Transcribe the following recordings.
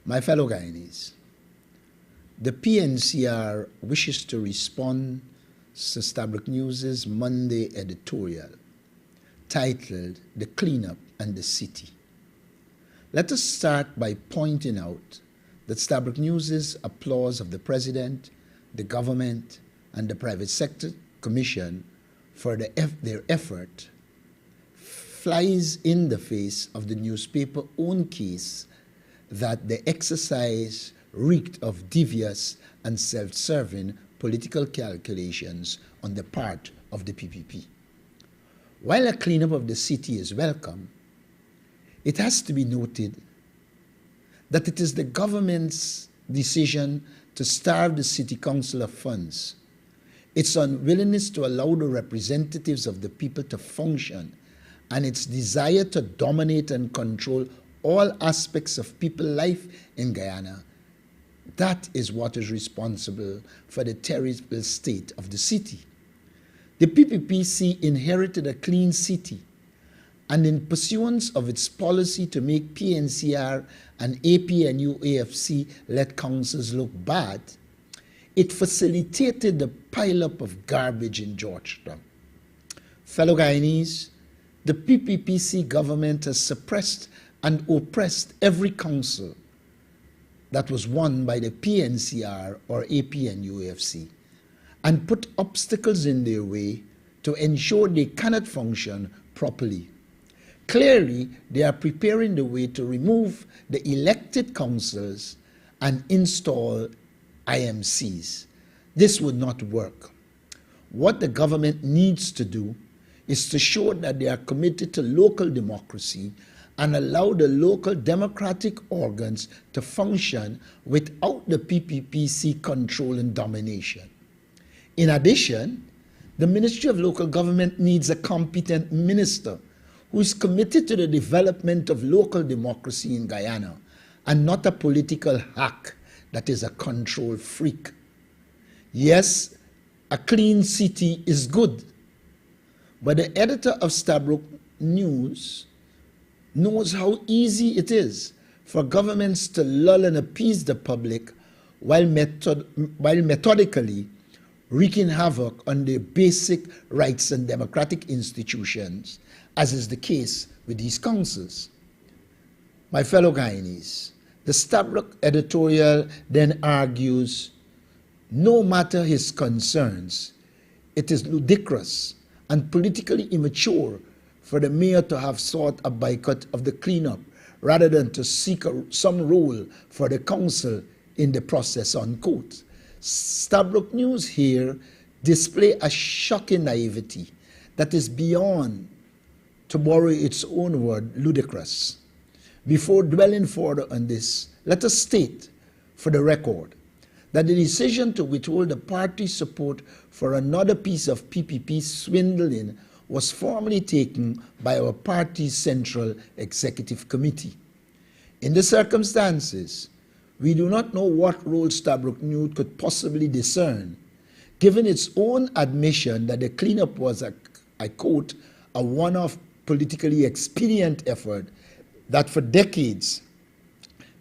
My fellow Guyanese, the PNCR wishes to respond to Stabroek News' Monday editorial titled The Cleanup and the City. Let us start by pointing out that Stabroek News' applause of the President, the government, and the private sector commission for their effort flies in the face of the newspaper's own case that the exercise reeked of devious and self-serving political calculations on the part of the PPP. While a cleanup of the city is welcome, it has to be noted that it is the government's decision to starve the city council of funds, its unwillingness to allow the representatives of the people to function, and its desire to dominate and control all aspects of people's life in Guyana. That is what is responsible for the terrible state of the city. The PPPC inherited a clean city, and in pursuance of its policy to make PNCR and APNU AFC-led councils look bad, it facilitated the pileup of garbage in Georgetown. Fellow Guyanese, the PPPC government has suppressed and oppressed every council that was won by the PNCR or APNU AFC and put obstacles in their way to ensure they cannot function properly. Clearly, they are preparing the way to remove the elected councils and install IMCs. This would not work. What the government needs to do is to show that they are committed to local democracy and allow the local democratic organs to function without the PPPC control and domination. In addition, the Ministry of Local Government needs a competent minister who is committed to the development of local democracy in Guyana and not a political hack that is a control freak. Yes, a clean city is good, but the editor of Stabroek News knows how easy it is for governments to lull and appease the public while methodically wreaking havoc on their basic rights and democratic institutions, as is the case with these councils. My fellow Guyanese, the Stabroek editorial then argues, no matter his concerns, it is ludicrous and politically immature for the mayor to have sought a boycott of the cleanup rather than to seek some role for the council in the process, unquote. Stabroek News here display a shocking naivety that is beyond, to borrow its own word, ludicrous. Before dwelling further on this, let us state for the record that the decision to withhold the party's support for another piece of PPP swindling was formally taken by our party's Central Executive Committee. In the circumstances, we do not know what role Stabroek News could possibly discern, given its own admission that the cleanup was, I quote, a one-off politically expedient effort that for decades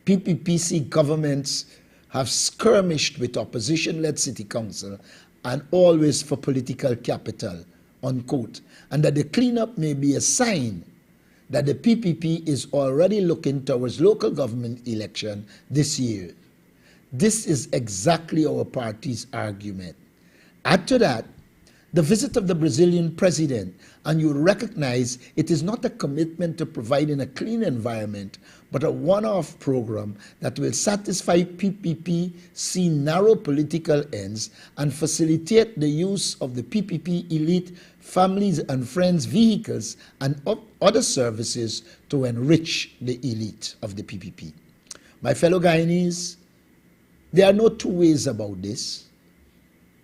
PPPC governments have skirmished with opposition-led city council and always for political capital, unquote, and that the cleanup may be a sign that the PPP is already looking towards local government election this year. This is exactly our party's argument. Add to that the visit of the Brazilian president, and you recognize it is not a commitment to providing a clean environment, but a one-off program that will satisfy PPPC narrow political ends and facilitate the use of the PPP elite families and friends vehicles and other services to enrich the elite of the PPP. My fellow Guyanese, there are no two ways about this.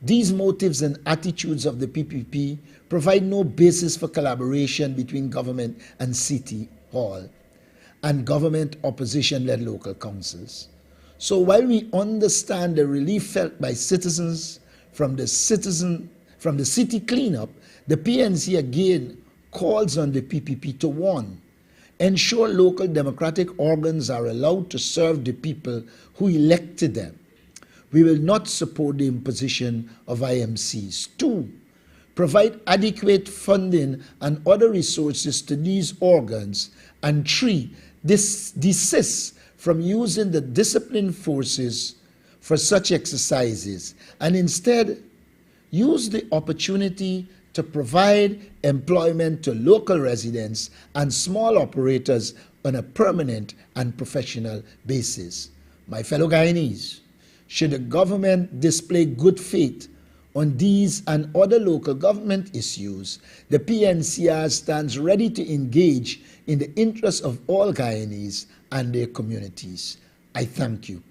These motives and attitudes of the PPP provide no basis for collaboration between government and city hall and government opposition-led local councils. So while we understand the relief felt by citizens from the city cleanup, the PNC again calls on the PPP to warn ensure local democratic organs are allowed to serve the people who elected them. We will not support the imposition of IMCs. 2. Provide adequate funding and other resources to these organs. And 3. Desist from using the disciplined forces for such exercises and instead use the opportunity to provide employment to local residents and small operators on a permanent and professional basis. My fellow Guyanese, should the government display good faith on these and other local government issues, the PNCR stands ready to engage in the interests of all Guyanese and their communities. I thank you.